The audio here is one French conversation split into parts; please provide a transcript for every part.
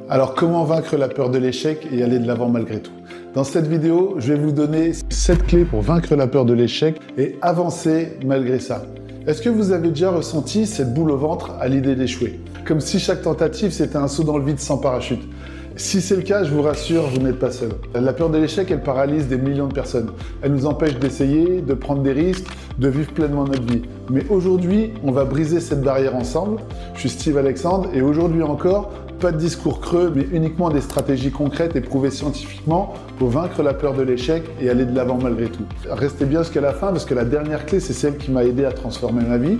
Alors comment vaincre la peur de l'échec et aller de l'avant malgré tout? Dans cette vidéo, je vais vous donner 7 clés pour vaincre la peur de l'échec et avancer malgré ça. Est-ce que vous avez déjà ressenti cette boule au ventre à l'idée d'échouer? Comme si chaque tentative c'était un saut dans le vide sans parachute. Si c'est le cas, je vous rassure, vous n'êtes pas seul. La peur de l'échec, elle paralyse des millions de personnes. Elle nous empêche d'essayer, de prendre des risques, de vivre pleinement notre vie. Mais aujourd'hui, on va briser cette barrière ensemble. Je suis Steve Alexandre et aujourd'hui encore, pas de discours creux, mais uniquement des stratégies concrètes et prouvées scientifiquement pour vaincre la peur de l'échec et aller de l'avant malgré tout. Restez bien jusqu'à la fin parce que la dernière clé, c'est celle qui m'a aidé à transformer ma vie.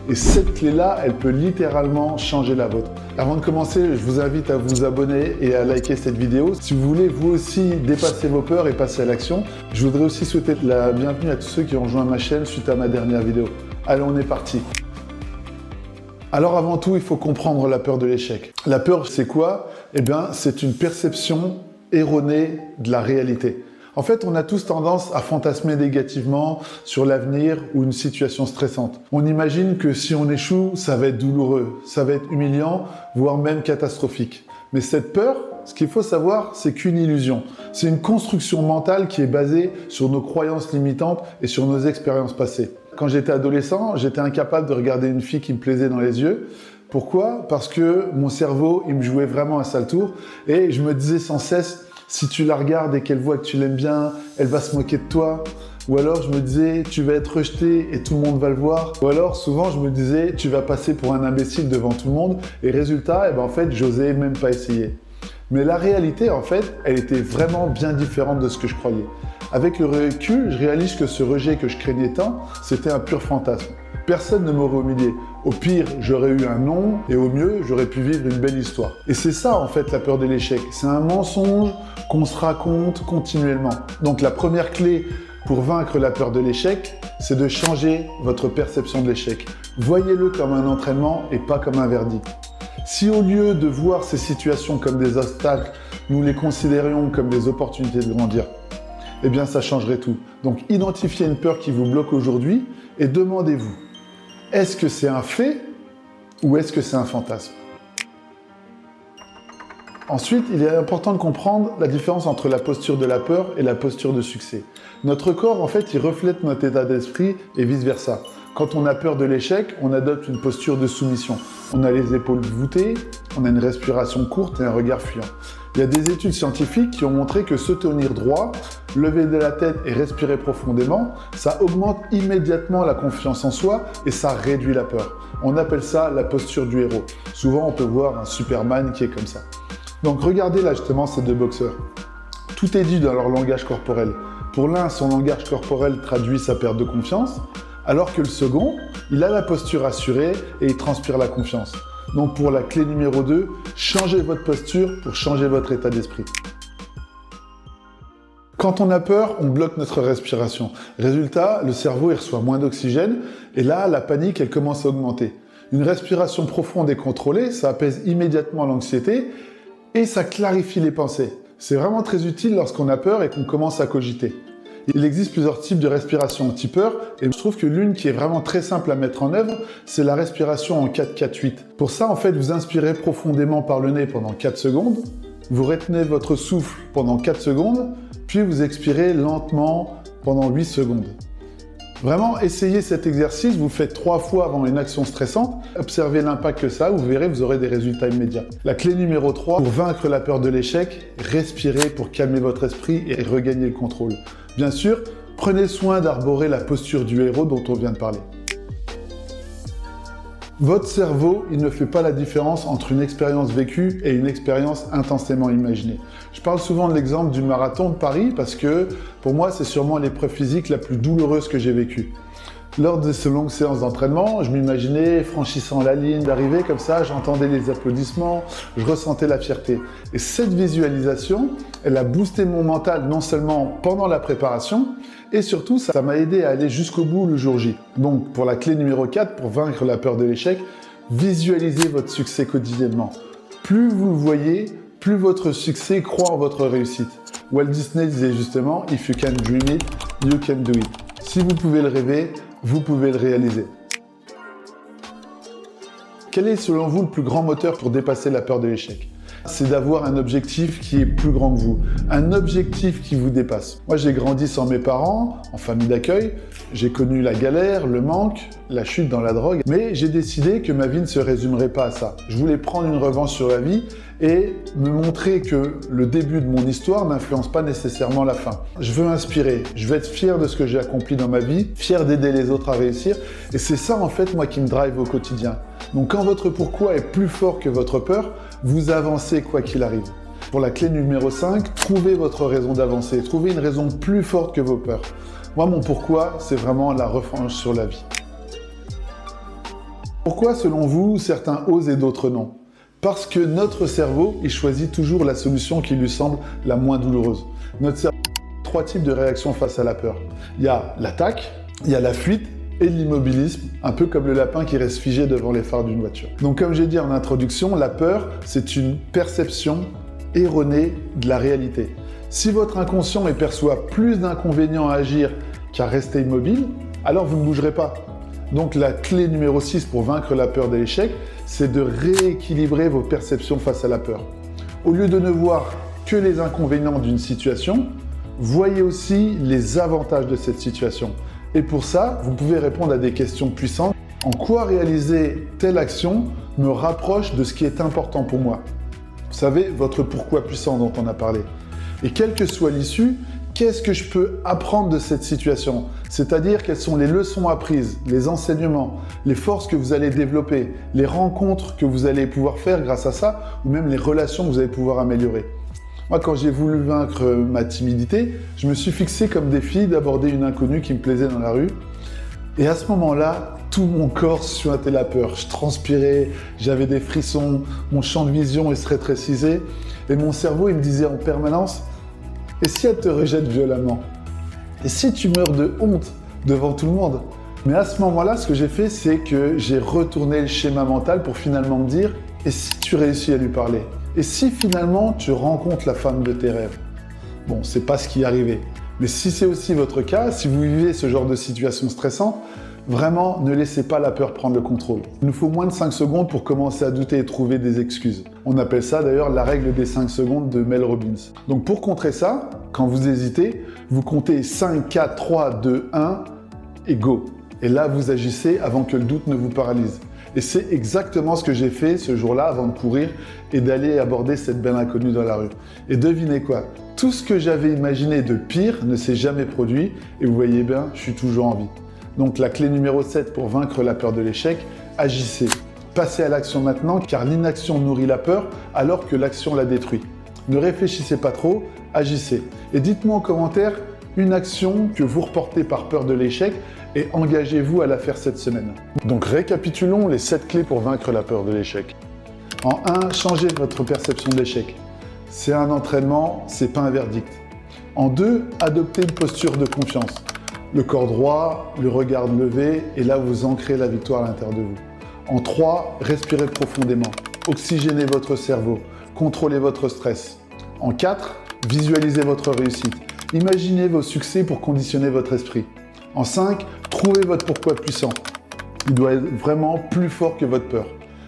Et cette clé-là, elle peut littéralement changer la vôtre. Avant de commencer, je vous invite à vous abonner et à liker cette vidéo. Si vous voulez vous aussi dépasser vos peurs et passer à l'action, je voudrais aussi souhaiter la bienvenue à tous ceux qui ont rejoint ma chaîne suite à ma dernière vidéo. Allez, on est parti. Alors avant tout, il faut comprendre la peur de l'échec. La peur, c'est quoi? Eh bien, c'est une perception erronée de la réalité. En fait, on a tous tendance à fantasmer négativement sur l'avenir ou une situation stressante. On imagine que si on échoue, ça va être douloureux, ça va être humiliant, voire même catastrophique. Mais cette peur, ce qu'il faut savoir, c'est qu'une illusion. C'est une construction mentale qui est basée sur nos croyances limitantes et sur nos expériences passées. Quand j'étais adolescent, j'étais incapable de regarder une fille qui me plaisait dans les yeux. Pourquoi? Parce que mon cerveau, il me jouait vraiment un sale tour et je me disais sans cesse, si tu la regardes et qu'elle voit que tu l'aimes bien, elle va se moquer de toi. Ou alors je me disais, tu vas être rejeté et tout le monde va le voir. Ou alors souvent je me disais, tu vas passer pour un imbécile devant tout le monde. Et résultat, en fait, j'osais même pas essayer. Mais la réalité, en fait, elle était vraiment bien différente de ce que je croyais. Avec le recul, je réalise que ce rejet que je craignais tant, c'était un pur fantasme. Personne ne m'aurait humilié. Au pire, j'aurais eu un nom et au mieux, j'aurais pu vivre une belle histoire. Et c'est ça, en fait, la peur de l'échec. C'est un mensonge qu'on se raconte continuellement. Donc la première clé pour vaincre la peur de l'échec, c'est de changer votre perception de l'échec. Voyez-le comme un entraînement et pas comme un verdict. Si au lieu de voir ces situations comme des obstacles, nous les considérions comme des opportunités de grandir, eh bien ça changerait tout. Donc identifiez une peur qui vous bloque aujourd'hui et demandez-vous, est-ce que c'est un fait ou est-ce que c'est un fantasme? Ensuite, il est important de comprendre la différence entre la posture de la peur et la posture de succès. Notre corps, en fait, il reflète notre état d'esprit et vice-versa. Quand on a peur de l'échec, on adopte une posture de soumission. On a les épaules voûtées, on a une respiration courte et un regard fuyant. Il y a des études scientifiques qui ont montré que se tenir droit, lever de la tête et respirer profondément, ça augmente immédiatement la confiance en soi et ça réduit la peur. On appelle ça la posture du héros. Souvent, on peut voir un Superman qui est comme ça. Donc regardez là justement ces deux boxeurs. Tout est dit dans leur langage corporel. Pour l'un, son langage corporel traduit sa perte de confiance, alors que le second, il a la posture assurée et il transpire la confiance. Donc pour la clé numéro 2, changez votre posture pour changer votre état d'esprit. Quand on a peur, on bloque notre respiration. Résultat, le cerveau il reçoit moins d'oxygène et là, la panique elle commence à augmenter. Une respiration profonde et contrôlée, ça apaise immédiatement l'anxiété et ça clarifie les pensées. C'est vraiment très utile lorsqu'on a peur et qu'on commence à cogiter. Il existe plusieurs types de respiration anti-peur et je trouve que l'une qui est vraiment très simple à mettre en œuvre, c'est la respiration en 4-4-8. Pour ça, en fait, vous inspirez profondément par le nez pendant 4 secondes, vous retenez votre souffle pendant 4 secondes, puis vous expirez lentement pendant 8 secondes. Vraiment, essayez cet exercice, vous le faites 3 fois avant une action stressante, observez l'impact que ça a, vous verrez, vous aurez des résultats immédiats. La clé numéro 3, pour vaincre la peur de l'échec, respirez pour calmer votre esprit et regagner le contrôle. Bien sûr, prenez soin d'arborer la posture du héros dont on vient de parler. Votre cerveau, il ne fait pas la différence entre une expérience vécue et une expérience intensément imaginée. Je parle souvent de l'exemple du marathon de Paris parce que pour moi, c'est sûrement l'épreuve physique la plus douloureuse que j'ai vécue. Lors de ces longues séances d'entraînement, je m'imaginais franchissant la ligne d'arrivée comme ça, j'entendais les applaudissements, je ressentais la fierté. Et cette visualisation, elle a boosté mon mental non seulement pendant la préparation, et surtout ça m'a aidé à aller jusqu'au bout le jour J. Donc pour la clé numéro 4, pour vaincre la peur de l'échec, visualisez votre succès quotidiennement. Plus vous le voyez, plus votre succès croît en votre réussite. Walt Disney disait justement « If you can dream it, you can do it ». Si vous pouvez le rêver, vous pouvez le réaliser. Quel est selon vous le plus grand moteur pour dépasser la peur de l'échec? c'est d'avoir un objectif qui est plus grand que vous, un objectif qui vous dépasse. Moi, j'ai grandi sans mes parents, en famille d'accueil, j'ai connu la galère, le manque, la chute dans la drogue, mais j'ai décidé que ma vie ne se résumerait pas à ça. Je voulais prendre une revanche sur la vie et me montrer que le début de mon histoire n'influence pas nécessairement la fin. Je veux inspirer, je veux être fier de ce que j'ai accompli dans ma vie, fier d'aider les autres à réussir, et c'est ça en fait moi qui me drive au quotidien. Donc quand votre pourquoi est plus fort que votre peur, vous avancez quoi qu'il arrive. Pour la clé numéro 5, trouvez votre raison d'avancer, trouvez une raison plus forte que vos peurs. Moi, mon pourquoi, c'est vraiment la revanche sur la vie. Pourquoi, selon vous, certains osent et d'autres non? Parce que notre cerveau, il choisit toujours la solution qui lui semble la moins douloureuse. Notre cerveau a 3 types de réactions face à la peur. Il y a l'attaque, il y a la fuite et l'immobilisme, un peu comme le lapin qui reste figé devant les phares d'une voiture. Donc comme j'ai dit en introduction, la peur, c'est une perception erronée de la réalité. Si votre inconscient y perçoit plus d'inconvénients à agir qu'à rester immobile, alors vous ne bougerez pas. Donc la clé numéro 6 pour vaincre la peur de l'échec, c'est de rééquilibrer vos perceptions face à la peur. Au lieu de ne voir que les inconvénients d'une situation, voyez aussi les avantages de cette situation. Et pour ça, vous pouvez répondre à des questions puissantes. En quoi réaliser telle action me rapproche de ce qui est important pour moi? Vous savez, votre pourquoi puissant dont on a parlé. Et quelle que soit l'issue, qu'est-ce que je peux apprendre de cette situation? C'est-à-dire quelles sont les leçons apprises, les enseignements, les forces que vous allez développer, les rencontres que vous allez pouvoir faire grâce à ça, ou même les relations que vous allez pouvoir améliorer. Moi, quand j'ai voulu vaincre ma timidité, je me suis fixé comme défi d'aborder une inconnue qui me plaisait dans la rue. Et à ce moment-là, tout mon corps suintait la peur. Je transpirais, j'avais des frissons, mon champ de vision se rétrécissait. Et mon cerveau, il me disait en permanence, et si elle te rejette violemment? Et si tu meurs de honte devant tout le monde? Mais à ce moment-là, ce que j'ai fait, c'est que j'ai retourné le schéma mental pour finalement me dire, et si tu réussis à lui parler? Et si finalement tu rencontres la femme de tes rêves? Bon, c'est pas ce qui est arrivé. Mais si c'est aussi votre cas, si vous vivez ce genre de situation stressante, vraiment ne laissez pas la peur prendre le contrôle. Il nous faut moins de 5 secondes pour commencer à douter et trouver des excuses. On appelle ça d'ailleurs la règle des 5 secondes de Mel Robbins. Donc pour contrer ça, quand vous hésitez, vous comptez 5, 4, 3, 2, 1 et go. Et là, vous agissez avant que le doute ne vous paralyse. Et c'est exactement ce que j'ai fait ce jour-là avant de courir et d'aller aborder cette belle inconnue dans la rue. Et devinez quoi? Tout ce que j'avais imaginé de pire ne s'est jamais produit et vous voyez bien, je suis toujours en vie. Donc la clé numéro 7 pour vaincre la peur de l'échec, agissez. Passez à l'action maintenant car l'inaction nourrit la peur alors que l'action la détruit. Ne réfléchissez pas trop, agissez. Et dites-moi en commentaire une action que vous reportez par peur de l'échec et engagez-vous à la faire cette semaine. Donc récapitulons les 7 clés pour vaincre la peur de l'échec. En 1, changez votre perception de l'échec. C'est un entraînement, c'est pas un verdict. En 2, adoptez une posture de confiance. Le corps droit, le regard levé, et là vous ancrez la victoire à l'intérieur de vous. En 3, respirez profondément. Oxygénez votre cerveau. Contrôlez votre stress. En 4, visualisez votre réussite. Imaginez vos succès pour conditionner votre esprit. En 5, trouvez votre pourquoi puissant. Il doit être vraiment plus fort que votre peur.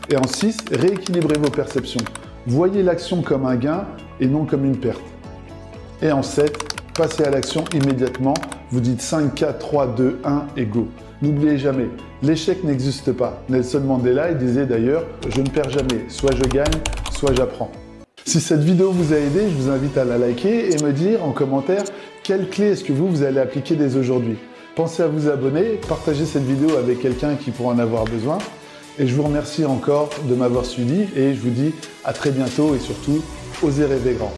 Et en 6, rééquilibrez vos perceptions. Voyez l'action comme un gain et non comme une perte. Et en 7, passez à l'action immédiatement. Vous dites 5, 4, 3, 2, 1 et go. N'oubliez jamais, l'échec n'existe pas. Nelson Mandela il disait d'ailleurs, je ne perds jamais, soit je gagne, soit j'apprends. Si cette vidéo vous a aidé, je vous invite à la liker et me dire en commentaire quelle clé est-ce que vous allez appliquer dès aujourd'hui. Pensez à vous abonner, partagez cette vidéo avec quelqu'un qui pourra en avoir besoin. Et je vous remercie encore de m'avoir suivi et je vous dis à très bientôt et surtout, osez rêver grand.